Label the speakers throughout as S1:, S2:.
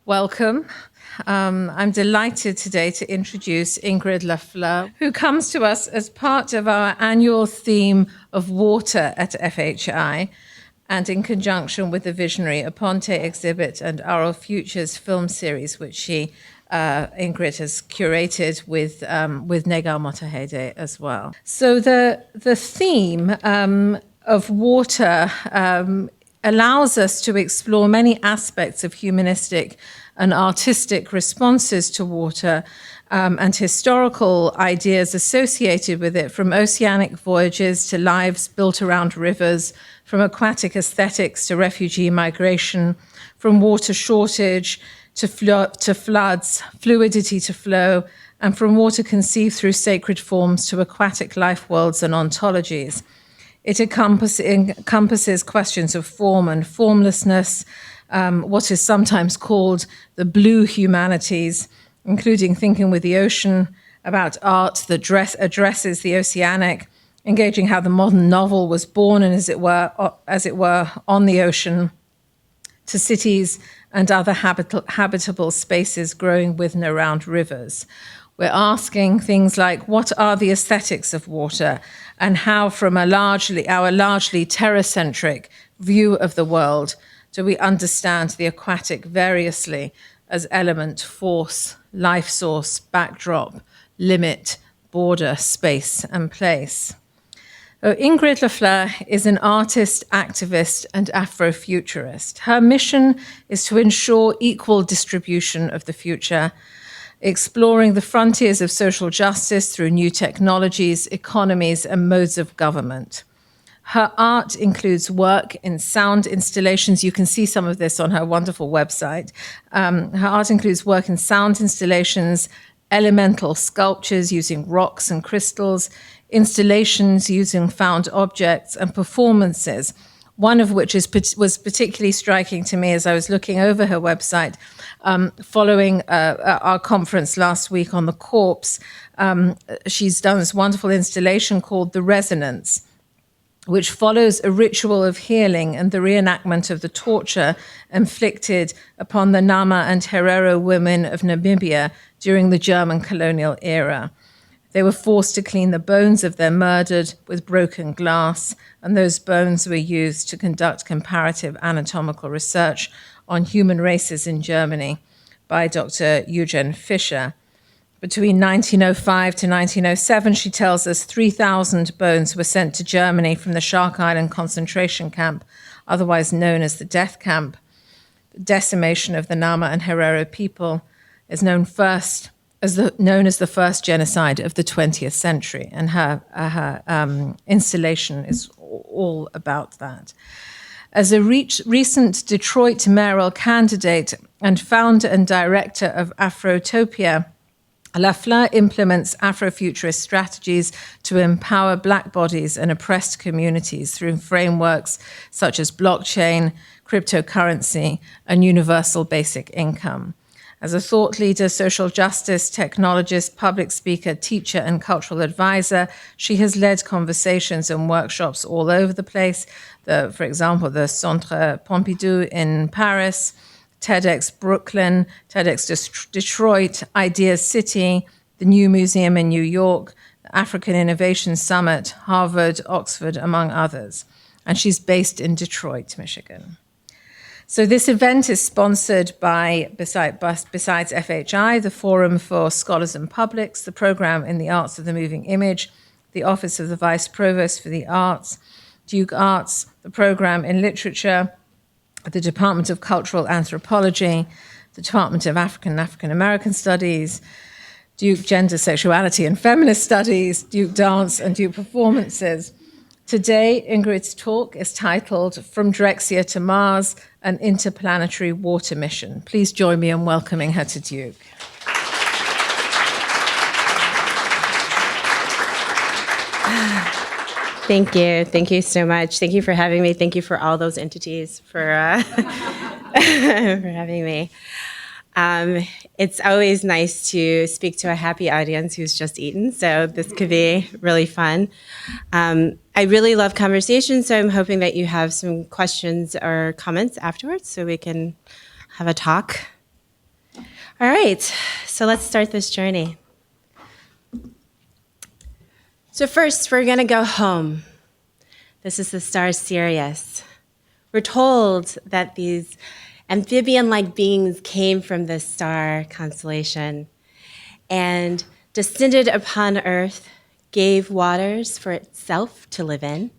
S1: Welcome. I'm delighted today to introduce Ingrid LaFleur, who comes to us as part of our annual theme of water at FHI, and in conjunction with the visionary Aponte exhibit and Afrofuturs film series, which Ingrid has curated with Negar Motahede as well. So the theme of water allows us to explore many aspects of humanistic and artistic responses to water and historical ideas associated with it, from oceanic voyages to lives built around rivers, from aquatic aesthetics to refugee migration, from water shortage to floods, fluidity to flow, and from water conceived through sacred forms to aquatic life worlds and ontologies. It encompasses questions of form and formlessness, what is sometimes called the blue humanities, including thinking with the ocean, about art that addresses the oceanic, engaging how the modern novel was born and, as it were, on the ocean, to cities and other habitable spaces growing with and around rivers. We're asking things like, what are the aesthetics of water, and how, from our largely terracentric view of the world, do we understand the aquatic variously as element, force, life source, backdrop, limit, border, space, and place. Ingrid LaFleur is an artist, activist, and Afrofuturist. Her mission is to ensure equal distribution of the future, exploring the frontiers of social justice through new technologies, economies, and modes of government. Her art includes work in sound installations. You can see some of this on her wonderful website. Her art includes work in sound installations, elemental sculptures using rocks and crystals, installations using found objects, and performances, one of which was particularly striking to me as I was looking over her website following our conference last week on the corpse. She's done this wonderful installation called The Resonance, which follows a ritual of healing and the reenactment of the torture inflicted upon the Nama and Herero women of Namibia during the German colonial era. They were forced to clean the bones of their murdered with broken glass, and those bones were used to conduct comparative anatomical research on human races in Germany by Dr. Eugen Fischer. Between 1905 to 1907, she tells us, 3,000 bones were sent to Germany from the Shark Island concentration camp, otherwise known as the Death Camp. The decimation of the Nama and Herero people is known as the first genocide of the 20th century, and her installation is all about that. As a recent Detroit Mayoral candidate and founder and director of AFROTOPIA, LaFleur implements Afrofuturist strategies to empower Black bodies and oppressed communities through frameworks such as blockchain, cryptocurrency, and universal basic income. As a thought leader, social justice, technologist, public speaker, teacher, and cultural advisor, she has led conversations and workshops all over the place. For example, the Centre Pompidou in Paris, TEDx Brooklyn, TEDx Detroit, Ideas City, the New Museum in New York, the African Innovation Summit, Harvard, Oxford, among others. And she's based in Detroit, Michigan. So this event is sponsored by, besides FHI, the Forum for Scholars and Publics, the Program in the Arts of the Moving Image, the Office of the Vice Provost for the Arts, Duke Arts, the Program in Literature, the Department of Cultural Anthropology, the Department of African American Studies, Duke Gender, Sexuality, and Feminist Studies, Duke Dance, and Duke Performances. Today, Ingrid's talk is titled From Drexicya to Mars, an Interplanetary Water Mission. Please join me in welcoming her to Duke.
S2: Thank you. Thank you so much. Thank you for having me. Thank you for all those entities for having me. It's always nice to speak to a happy audience who's just eaten, so this could be really fun. I really love conversations, so I'm hoping that you have some questions or comments afterwards so we can have a talk. All right, so let's start this journey. So first, we're going to go home. This is the star Sirius. We're told that these amphibian-like beings came from this star constellation and descended upon Earth, gave waters for itself to live in,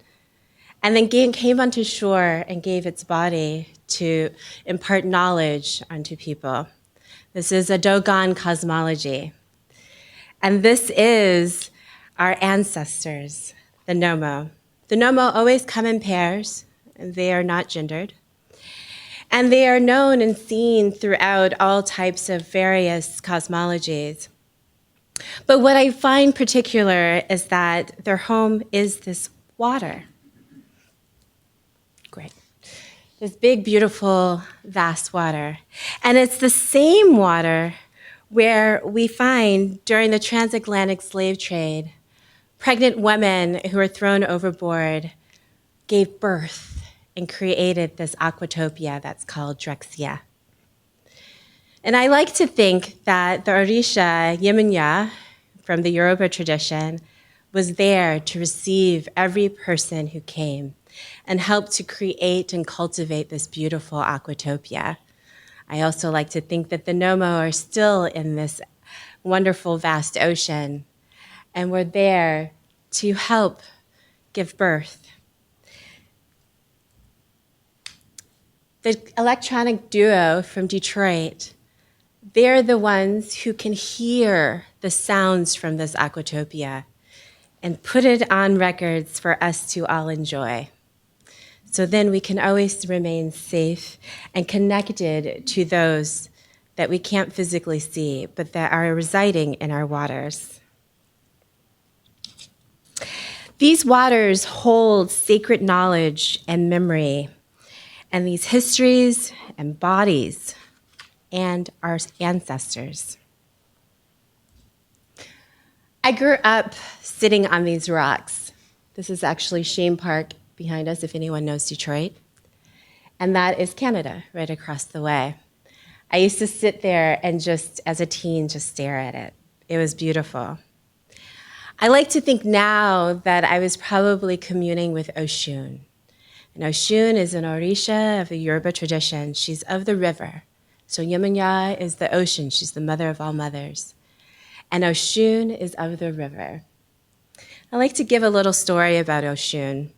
S2: and then came onto shore and gave its body to impart knowledge unto people. This is a Dogon cosmology. And this is our ancestors, the Nomo. The Nomo always come in pairs, and they are not gendered. And they are known and seen throughout all types of various cosmologies. But what I find particular is that their home is this water. Great. This big, beautiful, vast water. And it's the same water where we find during the transatlantic slave trade, pregnant women who were thrown overboard gave birth and created this aquatopia that's called Drexicya. And I like to think that the Orisha Yemenya from the Yoruba tradition was there to receive every person who came and help to create and cultivate this beautiful aquatopia. I also like to think that the Nomo are still in this wonderful, vast ocean, and we're there to help give birth. The electronic duo from Detroit, they're the ones who can hear the sounds from this aquatopia and put it on records for us to all enjoy. So then we can always remain safe and connected to those that we can't physically see, but that are residing in our waters. These waters hold sacred knowledge and memory, and these histories and bodies and our ancestors. I grew up sitting on these rocks. This is actually Shane Park behind us, if anyone knows Detroit. And that is Canada, right across the way. I used to sit there and just, as a teen, just stare at it. It was beautiful. I like to think now that I was probably communing with Oshun. And Oshun is an Orisha of the Yoruba tradition. She's of the river. So Yemenya is the ocean. She's the mother of all mothers. And Oshun is of the river. I like to give a little story about Oshun.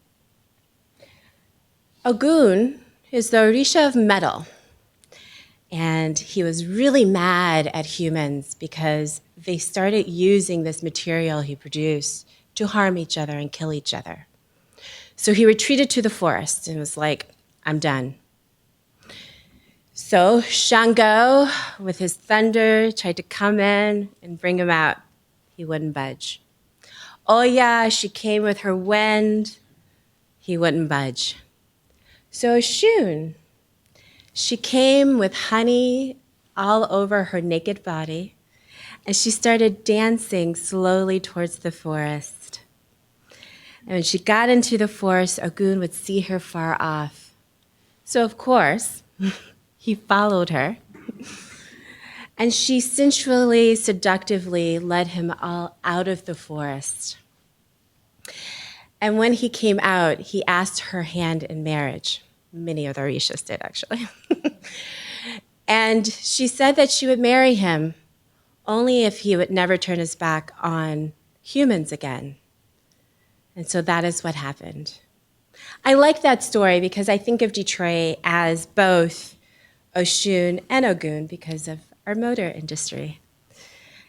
S2: Ogun is the Orisha of metal. And he was really mad at humans because they started using this material he produced to harm each other and kill each other. So he retreated to the forest and was like, I'm done. So Shango, with his thunder, tried to come in and bring him out. He wouldn't budge. Oya, she came with her wind. He wouldn't budge. So Oshun, she came with honey all over her naked body, and she started dancing slowly towards the forest. And when she got into the forest, Ogun would see her far off. So of course, he followed her. And she sensually, seductively led him all out of the forest. And when he came out, he asked her hand in marriage. Many of the Orishas did, actually. And she said that she would marry him only if he would never turn his back on humans again. And so that is what happened. I like that story because I think of Detroit as both Oshun and Ogun because of our motor industry.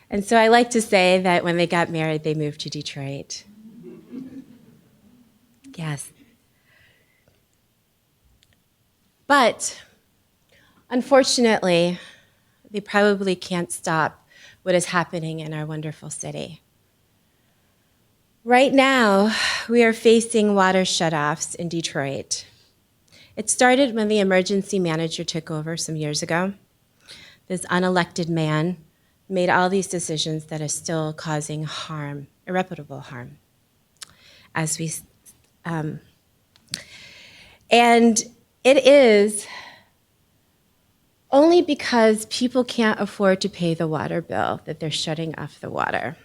S2: And so I like to say that when they got married, they moved to Detroit. Yes. But unfortunately, they probably can't stop what is happening in our wonderful city. Right now, we are facing water shutoffs in Detroit. It started when the emergency manager took over some years ago. This unelected man made all these decisions that are still causing harm, irreparable harm, and it is only because people can't afford to pay the water bill that they're shutting off the water.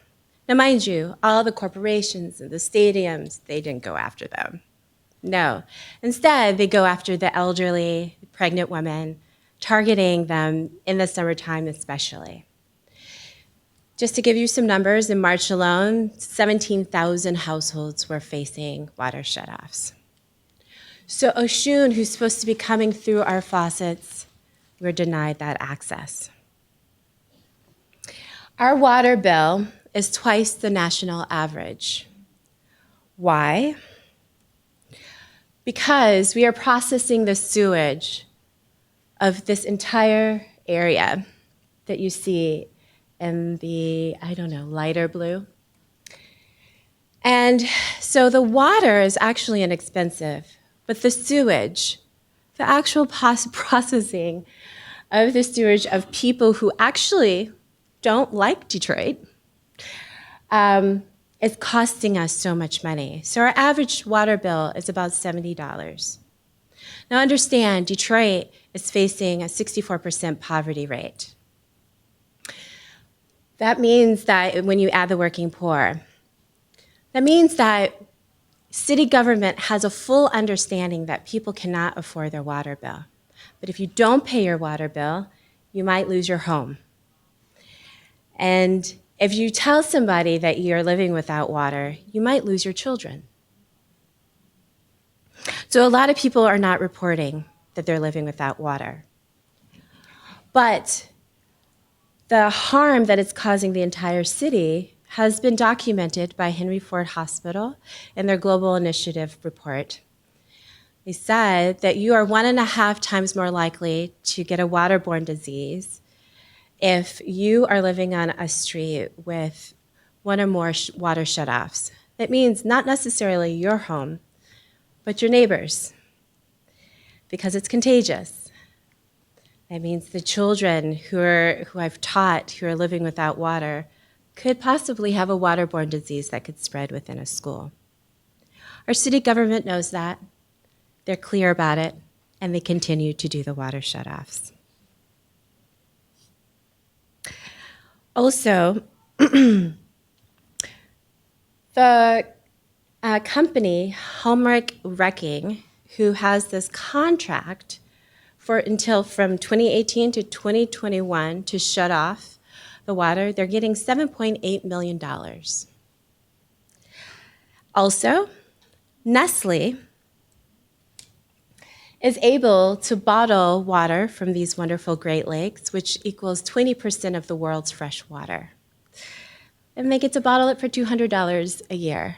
S2: Now, mind you, all the corporations and the stadiums, they didn't go after them. No. Instead, they go after the elderly, pregnant women, targeting them in the summertime especially. Just to give you some numbers, in March alone, 17,000 households were facing water shutoffs. So Oshun, who's supposed to be coming through our faucets, we're denied that access. Our water bill is twice the national average. Why? Because we are processing the sewage of this entire area that you see in the, lighter blue. And so the water is actually inexpensive, but the sewage, the actual processing of the sewage of people who actually don't like Detroit, is costing us so much money. So our average water bill is about $70. Now understand, Detroit is facing a 64% poverty rate. That means that when you add the working poor, that means that city government has a full understanding that people cannot afford their water bill. But if you don't pay your water bill, you might lose your home. And if you tell somebody that you're living without water, you might lose your children. So a lot of people are not reporting that they're living without water. But the harm that it's causing the entire city has been documented by Henry Ford Hospital in their Global Initiative report. They said that you are 1.5 times more likely to get a waterborne disease if you are living on a street with one or more water shutoffs. That means not necessarily your home, but your neighbors, because it's contagious. That means the children who I've taught who are living without water could possibly have a waterborne disease that could spread within a school. Our city government knows that. They're clear about it, and they continue to do the water shutoffs. Also, the company, Hallmark Wrecking, who has this contract until from 2018 to 2021 to shut off the water, they're getting $7.8 million. Also, Nestle is able to bottle water from these wonderful Great Lakes, which equals 20% of the world's fresh water. And they get to bottle it for $200 a year.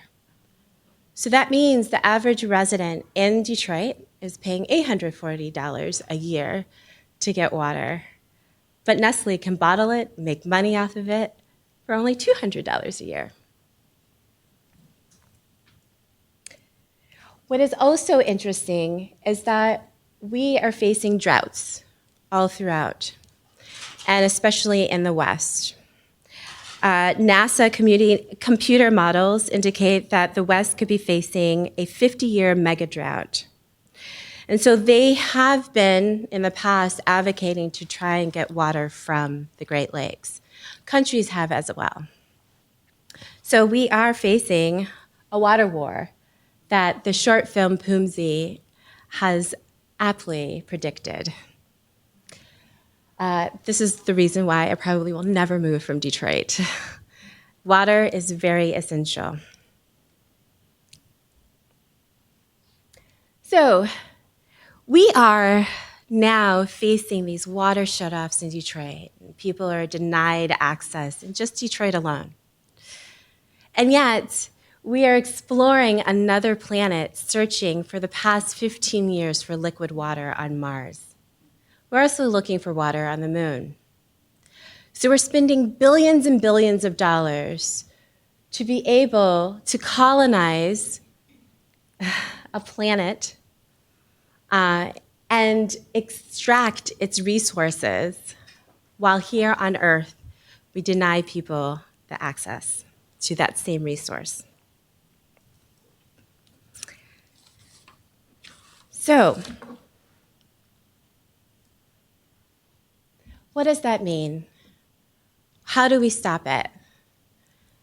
S2: So that means the average resident in Detroit is paying $840 a year to get water. But Nestle can bottle it, make money off of it for only $200 a year. What is also interesting is that we are facing droughts all throughout, and especially in the West. NASA computer models indicate that the West could be facing a 50-year mega drought. And so they have been, in the past, advocating to try and get water from the Great Lakes. Countries have as well. So we are facing a water war that the short film Poomsy has aptly predicted. This is the reason why I probably will never move from Detroit. Water is very essential. So we are now facing these water shutoffs in Detroit. People are denied access in just Detroit alone. And yet, we are exploring another planet, searching for the past 15 years for liquid water on Mars. We're also looking for water on the moon. So we're spending billions and billions of dollars to be able to colonize a planet and extract its resources, while here on Earth, we deny people the access to that same resource. So, what does that mean? How do we stop it?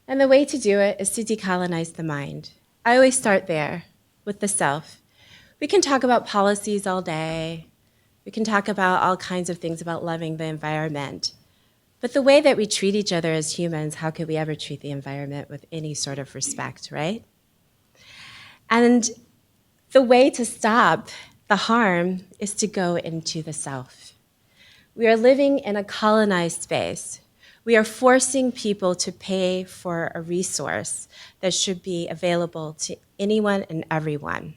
S2: And the way to do it is to decolonize the mind. I always start there with the self. We can talk about policies all day. We can talk about all kinds of things about loving the environment. But the way that we treat each other as humans, how could we ever treat the environment with any sort of respect, right? And the way to stop the harm is to go into the self. We are living in a colonized space. We are forcing people to pay for a resource that should be available to anyone and everyone.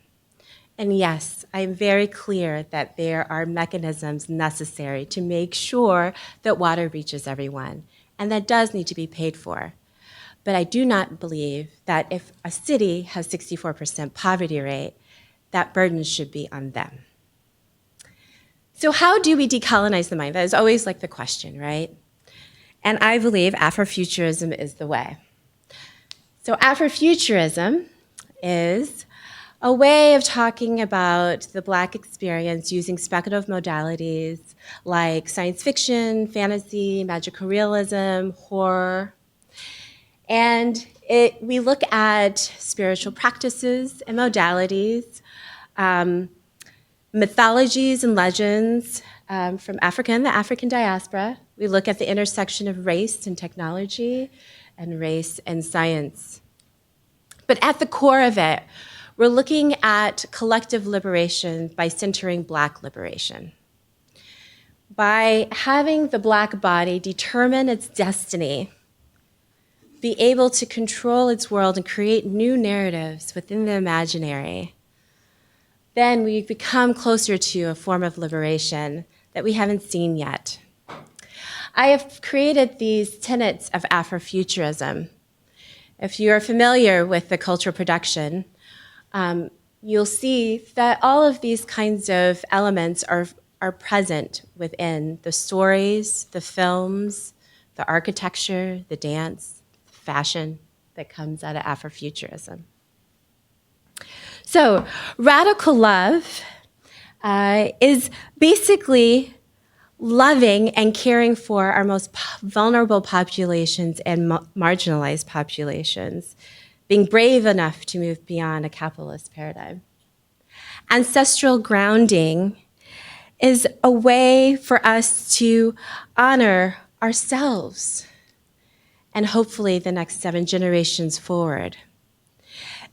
S2: And yes, I'm very clear that there are mechanisms necessary to make sure that water reaches everyone, and that does need to be paid for. But I do not believe that if a city has 64% poverty rate, that burden should be on them. So how do we decolonize the mind? That is always like the question, right? And I believe Afrofuturism is the way. So Afrofuturism is a way of talking about the Black experience using speculative modalities like science fiction, fantasy, magical realism, horror. And we look at spiritual practices and modalities, mythologies and legends from Africa and the African diaspora. We look at the intersection of race and technology and race and science. But at the core of it, we're looking at collective liberation by centering Black liberation. By having the Black body determine its destiny, be able to control its world and create new narratives within the imaginary, then we become closer to a form of liberation that we haven't seen yet. I have created these tenets of Afrofuturism. If you are familiar with the cultural production, you'll see that all of these kinds of elements are present within the stories, the films, the architecture, the dance, the fashion that comes out of Afrofuturism. So radical love is basically loving and caring for our most vulnerable populations and marginalized populations, being brave enough to move beyond a capitalist paradigm. Ancestral grounding is a way for us to honor ourselves and hopefully the next 7 generations forward.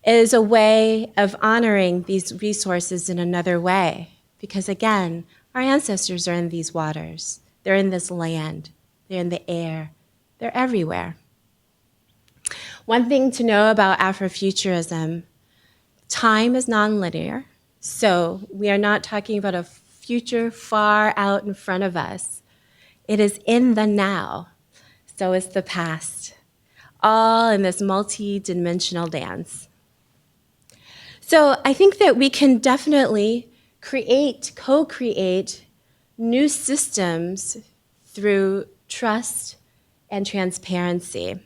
S2: It is a way of honoring these resources in another way because, again, our ancestors are in these waters. They're in this land. They're in the air. They're everywhere. One thing to know about Afrofuturism, time is nonlinear. So we are not talking about a future far out in front of us. It is in the now. So is the past. All in this multi-dimensional dance. So I think that we can definitely co-create new systems through trust and transparency.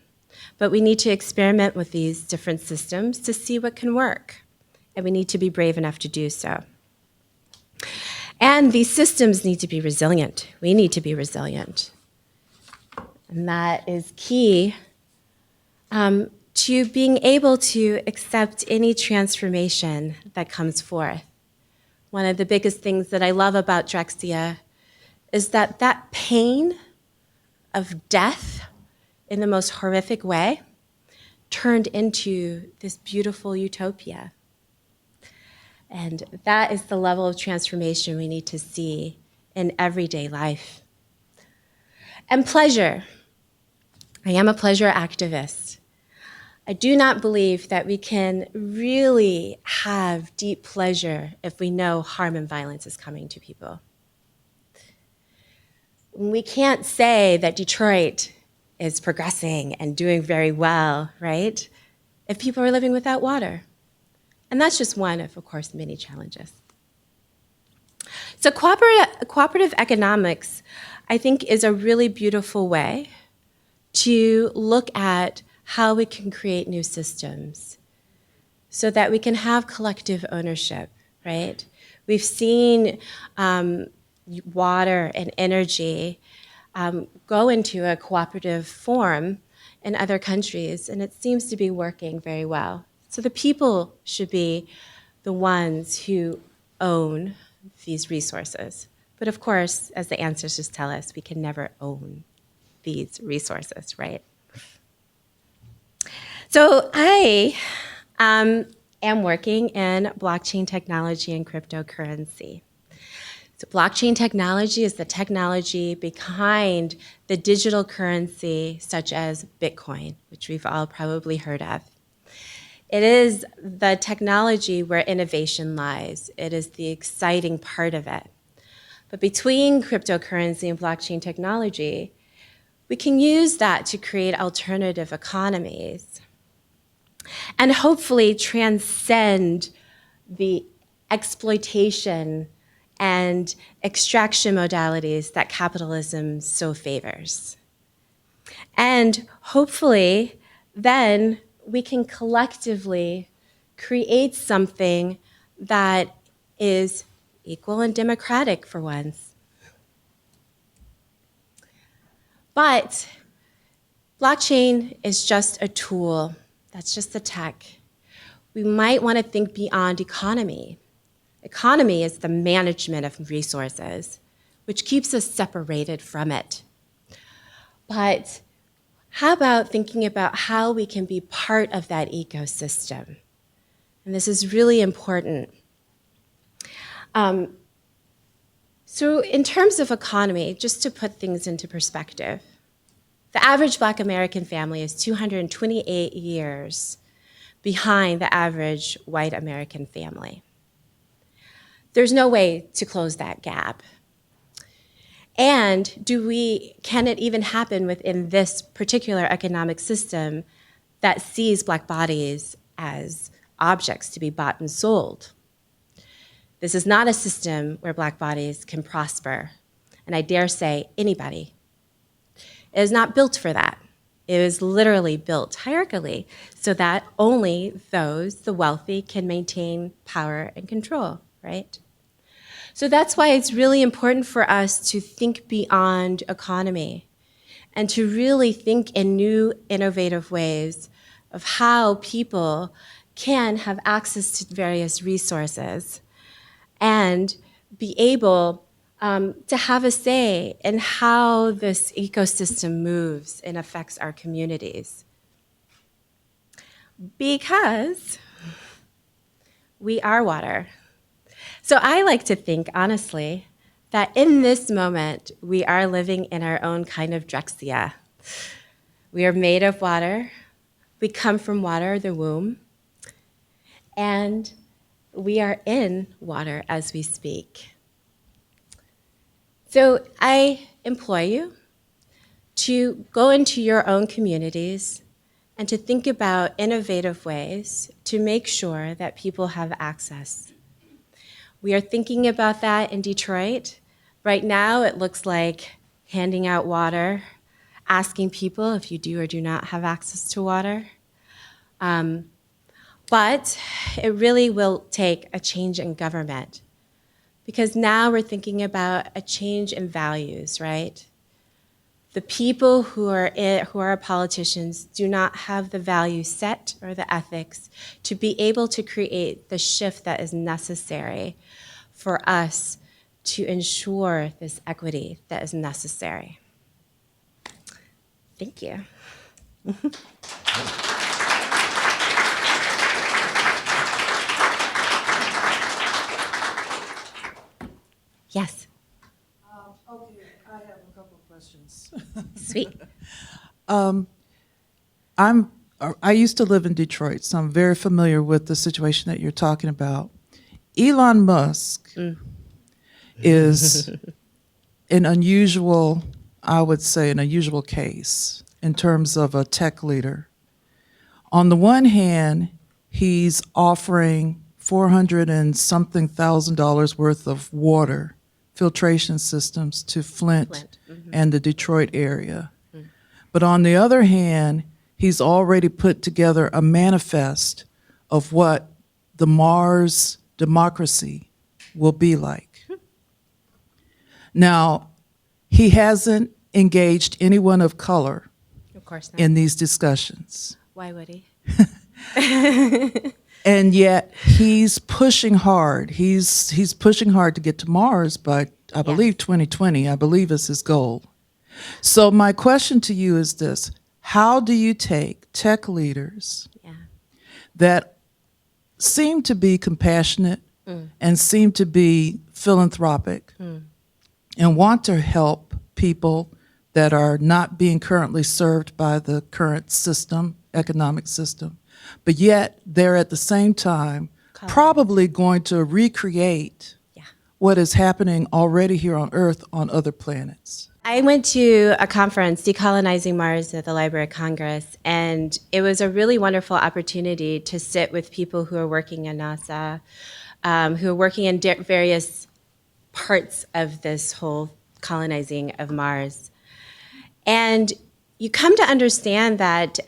S2: But we need to experiment with these different systems to see what can work. And we need to be brave enough to do so. And these systems need to be resilient. We need to be resilient. And that is key to being able to accept any transformation that comes forth. One of the biggest things that I love about Drexicya is that that pain of death in the most horrific way turned into this beautiful utopia. And that is the level of transformation we need to see in everyday life. And pleasure. I am a pleasure activist. I do not believe that we can really have deep pleasure if we know harm and violence is coming to people. We can't say that Detroit is progressing and doing very well, right? If people are living without water. And that's just one of course, many challenges. So cooperative economics, I think, is a really beautiful way to look at how we can create new systems so that we can have collective ownership, right? We've seen water and energy go into a cooperative form in other countries, and it seems to be working very well. So the people should be the ones who own these resources. But of course, as the ancestors tell us, we can never own these resources, right? So I am working in blockchain technology and cryptocurrency. So blockchain technology is the technology behind the digital currency such as Bitcoin, which we've all probably heard of. It is the technology where innovation lies. It is the exciting part of it. But between cryptocurrency and blockchain technology, we can use that to create alternative economies and hopefully transcend the exploitation and extraction modalities that capitalism so favors. And hopefully, then we can collectively create something that is equal and democratic for once. But blockchain is just a tool. That's just the tech. We might want to think beyond economy. Economy is the management of resources, which keeps us separated from it. But how about thinking about how we can be part of that ecosystem? And this is really important. So in terms of economy, just to put things into perspective, the average Black American family is 228 years behind the average white American family. There's no way to close that gap. And can it even happen within this particular economic system that sees Black bodies as objects to be bought and sold? This is not a system where Black bodies can prosper, and I dare say anybody. It is not built for that. It is literally built hierarchically so that only those, the wealthy, can maintain power and control, right? So that's why it's really important for us to think beyond economy and to really think in new, innovative ways of how people can have access to various resources and be able to have a say in how this ecosystem moves and affects our communities. Because we are water. So I like to think, honestly, that in this moment, we are living in our own kind of Drexicya. We are made of water. We come from water, the womb. And we are in water as we speak. So I implore you to go into your own communities and to think about innovative ways to make sure that people have access. We are thinking about that in Detroit. Right now, it looks like handing out water, asking people if you do or do not have access to water. But it really will take a change in government because now we're thinking about a change in values, right? The people who are politicians do not have the value set or the ethics to be able to create the shift that is necessary for us to ensure this equity that is necessary. Thank you. Yes.
S3: Okay, I have a couple of questions.
S2: Sweet.
S3: I used to live in Detroit, so I'm very familiar with the situation that you're talking about. Elon Musk is an unusual, I would say, an unusual case in terms of a tech leader. On the one hand, he's offering $400 and something thousand worth of water filtration systems to Flint and the Detroit area. But on the other hand, he's already put together a manifest of what the Mars democracy will be like. Now, he hasn't engaged anyone of color
S2: Of course not.
S3: in these discussions.
S2: Why would he?
S3: And yet he's pushing hard. He's pushing hard to get to Mars, but I believe 2020, I believe is his goal. So my question to you is this: how do you take tech leaders that seem to be compassionate and seem to be philanthropic and want to help people that are not being currently served by the current system, economic system, but yet they're at the same time probably going to recreate what is happening already here on Earth on other planets?
S2: I went to a conference, Decolonizing Mars, at the Library of Congress, and it was a really wonderful opportunity to sit with people who are working in NASA, who are working in various parts of this whole colonizing of Mars. And you come to understand that,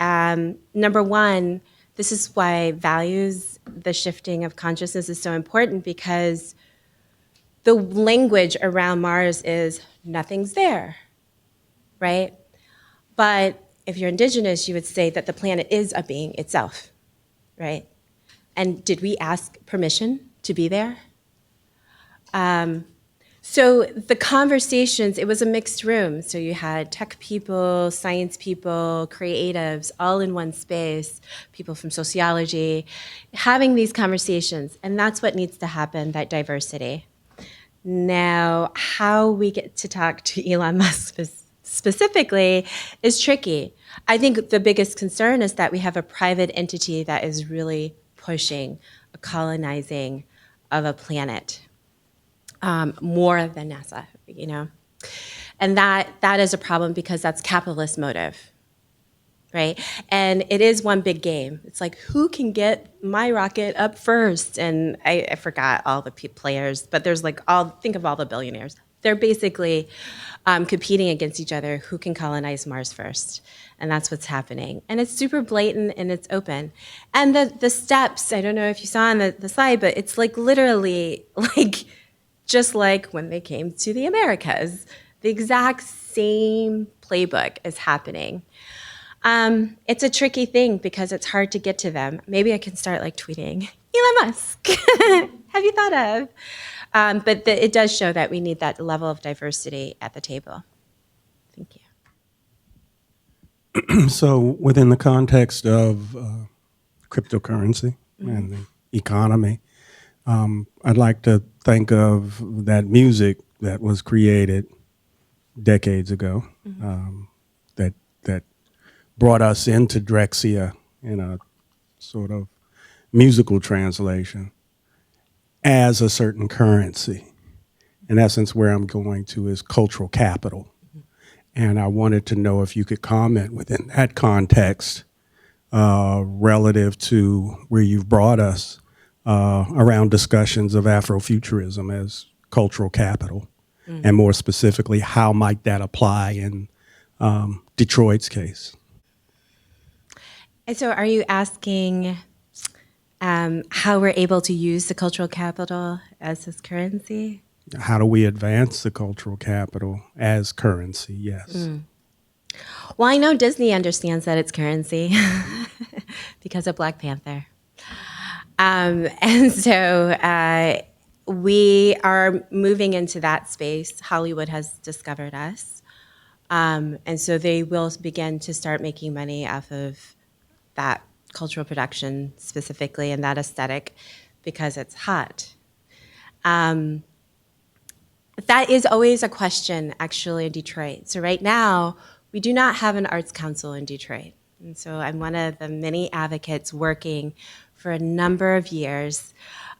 S2: number one, this is why values, the shifting of consciousness is so important, because the language around Mars is nothing's there, right? But if you're indigenous, you would say that the planet is a being itself, right? And did we ask permission to be there? So the conversations, it was a mixed room. So you had tech people, science people, creatives, all in one space, people from sociology, having these conversations. And that's what needs to happen, that diversity. Now, how we get to talk to Elon Musk specifically is tricky. I think the biggest concern is that we have a private entity that is really pushing a colonizing of a planet. More than NASA, you know? And that is a problem because that's capitalist motive, right? And it is one big game. It's like, who can get my rocket up first? And I forgot all the players, but there's like think of all the billionaires. They're basically competing against each other, who can colonize Mars first. And that's what's happening. And it's super blatant and it's open. And the steps, I don't know if you saw on the slide, but it's like literally like, just like when they came to the Americas, the exact same playbook is happening. It's a tricky thing because it's hard to get to them. Maybe I can start like tweeting, Elon Musk, have you thought of? But it does show that we need that level of diversity at the table. Thank you.
S4: So within the context of cryptocurrency and the economy, I'd like to think of that music that was created decades ago, that brought us into Drexicya in a sort of musical translation as a certain currency. In essence, where I'm going to is cultural capital. And I wanted to know if you could comment within that context relative to where you've brought us around discussions of Afrofuturism as cultural capital, and more specifically, how might that apply in Detroit's case?
S2: And so are you asking how we're able to use the cultural capital as this currency?
S4: How do we advance the cultural capital as currency? Yes.
S2: Well, I know Disney understands that it's currency because of Black Panther. And so we are moving into that space. Hollywood has discovered us. And so they will begin to start making money off of that cultural production specifically and that aesthetic because it's hot. That is always a question, actually, in Detroit. So right now, we do not have an arts council in Detroit. And so I'm one of the many advocates working for a number of years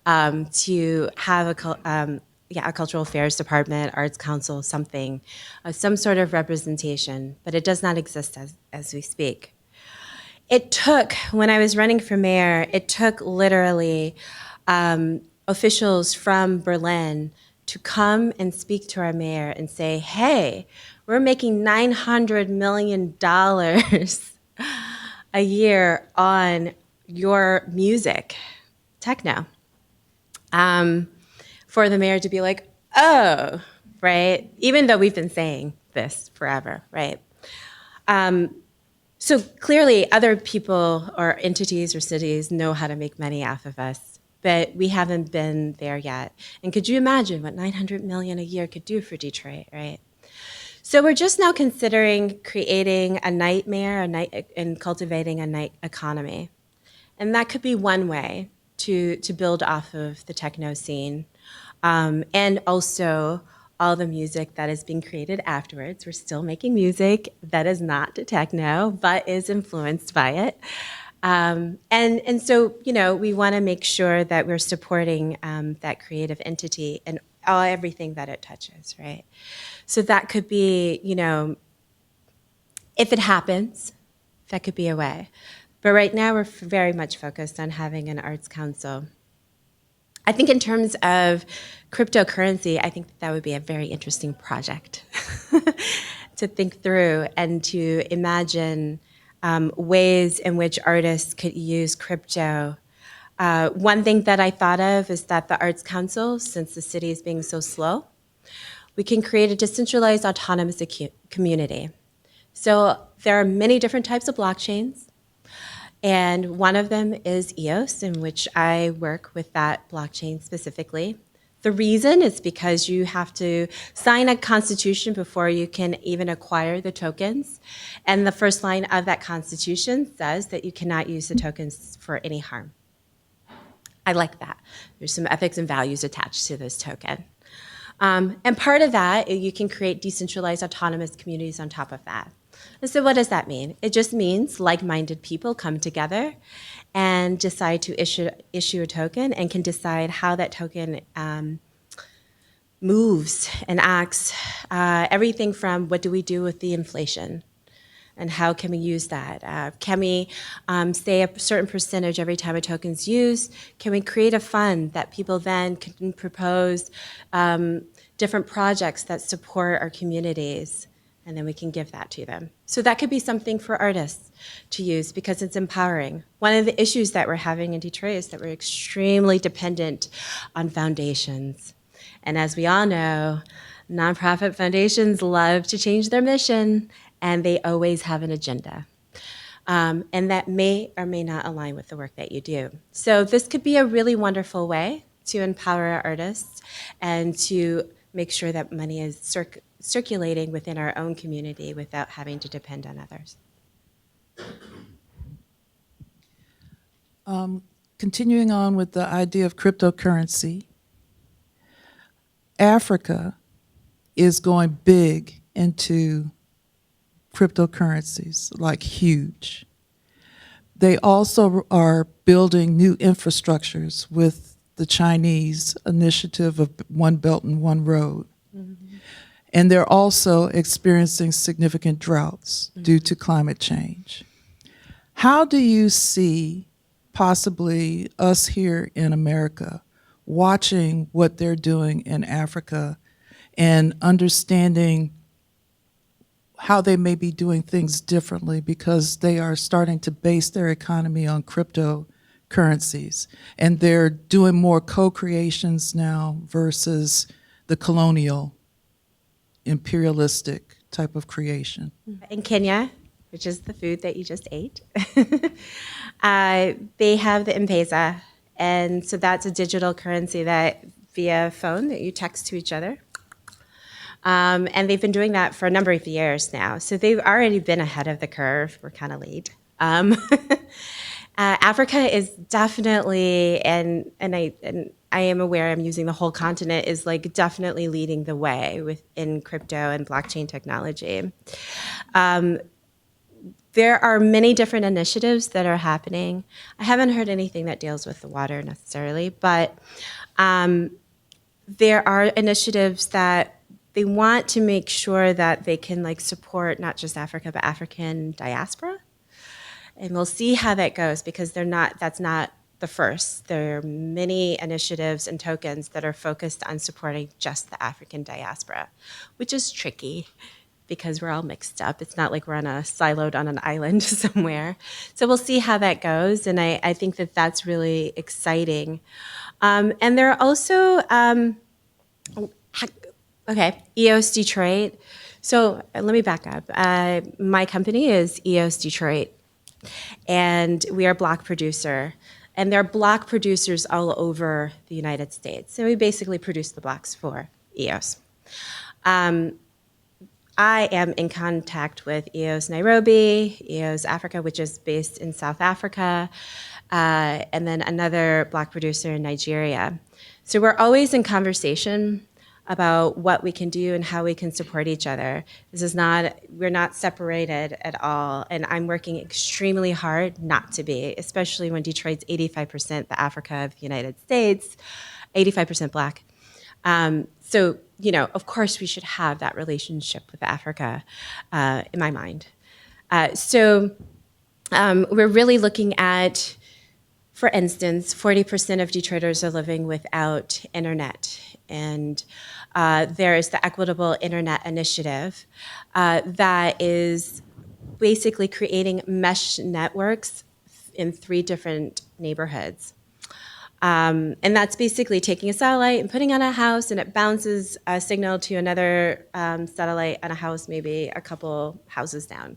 S2: to have a cultural affairs department, arts council, something, some sort of representation, but it does not exist as we speak. It took, when I was running for mayor, it took literally officials from Berlin to come and speak to our mayor and say, hey, we're making $900 million a year on your music, techno. For the mayor to be like, oh, right? Even though we've been saying this forever, right? So clearly other people or entities or cities know how to make money off of us, but we haven't been there yet. And could you imagine what 900 million a year could do for Detroit, right? So we're just now considering creating a nightmare, and cultivating a night economy. And that could be one way to build off of the techno scene. And also all the music that is being created afterwards. We're still making music that is not techno, but is influenced by it. And so, you know, we want to make sure that we're supporting that creative entity and everything that it touches, right? So that could be, you know, if it happens, that could be a way. But right now we're very much focused on having an arts council. I think in terms of cryptocurrency, I think that would be a very interesting project to think through and to imagine ways in which artists could use crypto. One thing that I thought of is that the Arts Council, since the city is being so slow, we can create a decentralized autonomous community. So there are many different types of blockchains. And one of them is EOS, in which I work with that blockchain specifically. The reason is because you have to sign a constitution before you can even acquire the tokens. And the first line of that constitution says that you cannot use the tokens for any harm. I like that. There's some ethics and values attached to this token. And part of that, you can create decentralized autonomous communities on top of that. And so what does that mean? It just means like-minded people come together and decide to issue a token and can decide how that token moves and acts. Everything from what do we do with the inflation and how can we use that? Can we say a certain percentage every time a token's used? Can we create a fund that people then can propose different projects that support our communities? And then we can give that to them. So that could be something for artists to use because it's empowering. One of the issues that we're having in Detroit is that we're extremely dependent on foundations. And as we all know, nonprofit foundations love to change their mission, and they always have an agenda. And that may or may not align with the work that you do. So this could be a really wonderful way to empower our artists and to make sure that money is circulating within our own community without having to depend on others.
S3: Continuing on with the idea of cryptocurrency, Africa is going big into cryptocurrencies, like huge. They also are building new infrastructures with the Chinese initiative of One Belt and One Road. Mm-hmm. And they're also experiencing significant droughts due to climate change. How do you see possibly us here in America watching what they're doing in Africa and understanding how they may be doing things differently because they are starting to base their economy on cryptocurrencies, and they're doing more co-creations now versus the colonial imperialistic type of creation?
S2: In Kenya, which is the food that you just ate, they have the M-Pesa, and so that's a digital currency that via phone that you text to each other. And they've been doing that for a number of years now. So they've already been ahead of the curve. We're kind of late. Africa is definitely, and I am aware I'm using the whole continent, is like definitely leading the way within crypto and blockchain technology. There are many different initiatives that are happening. I haven't heard anything that deals with the water necessarily, but there are initiatives that they want to make sure that they can like support not just Africa, but African diaspora. And we'll see how that goes because that's not the first. There are many initiatives and tokens that are focused on supporting just the African diaspora, which is tricky because we're all mixed up. It's not like we're siloed on an island somewhere. So we'll see how that goes. And I think that that's really exciting. And there are also, EOS Detroit. So let me back up. My company is EOS Detroit, and we are a block producer. And there are block producers all over the United States. So we basically produce the blocks for EOS. I am in contact with EOS Nairobi, EOS Africa, which is based in South Africa, and then another block producer in Nigeria. So we're always in conversation about what we can do and how we can support each other. We're not separated at all, and I'm working extremely hard not to be, especially when Detroit's 85% the Africa of the United States, 85% Black. So, of course we should have that relationship with Africa, in my mind. So we're really looking at, for instance, 40% of Detroiters are living without internet. And there is the Equitable Internet Initiative that is basically creating mesh networks in 3 different neighborhoods. And that's basically taking a satellite and putting on a house, and it bounces a signal to another satellite on a house, maybe a couple houses down.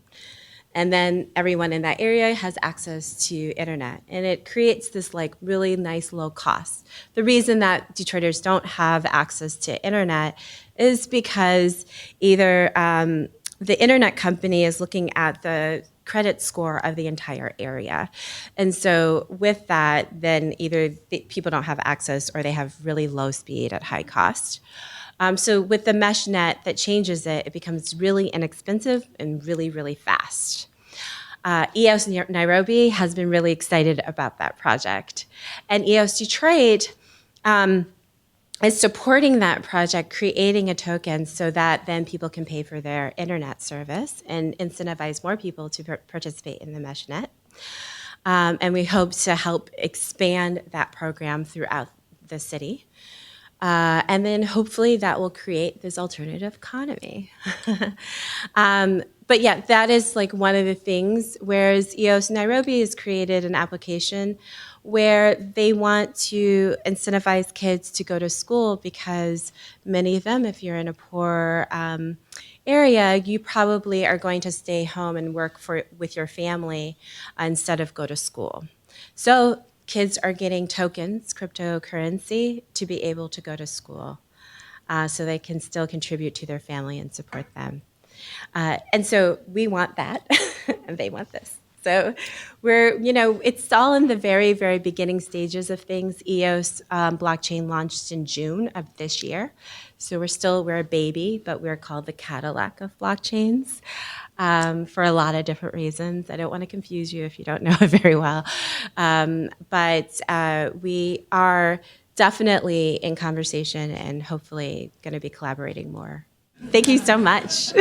S2: And then everyone in that area has access to internet. And it creates this really nice low cost. The reason that Detroiters don't have access to internet is because either the internet company is looking at the credit score of the entire area. And so with that, then either people don't have access or they have really low speed at high cost. So with the mesh net that changes it, it becomes really inexpensive and really, really fast. EOS Nairobi has been really excited about that project. And EOS Detroit is supporting that project, creating a token so that then people can pay for their internet service and incentivize more people to participate in the MeshNet. And we hope to help expand that program throughout the city. And then hopefully that will create this alternative economy. But yeah, that is one of the things, whereas EOS Nairobi has created an application where they want to incentivize kids to go to school because many of them, if you're in a poor area, you probably are going to stay home and work with your family instead of go to school. So kids are getting tokens, cryptocurrency, to be able to go to school so they can still contribute to their family and support them. And so we want that, and they want this. So it's all in the very, very beginning stages of things. EOS blockchain launched in June of this year. So we're a baby, but we're called the Cadillac of blockchains for a lot of different reasons. I don't want to confuse you if you don't know it very well. But we are definitely in conversation and hopefully going to be collaborating more. Thank you so much.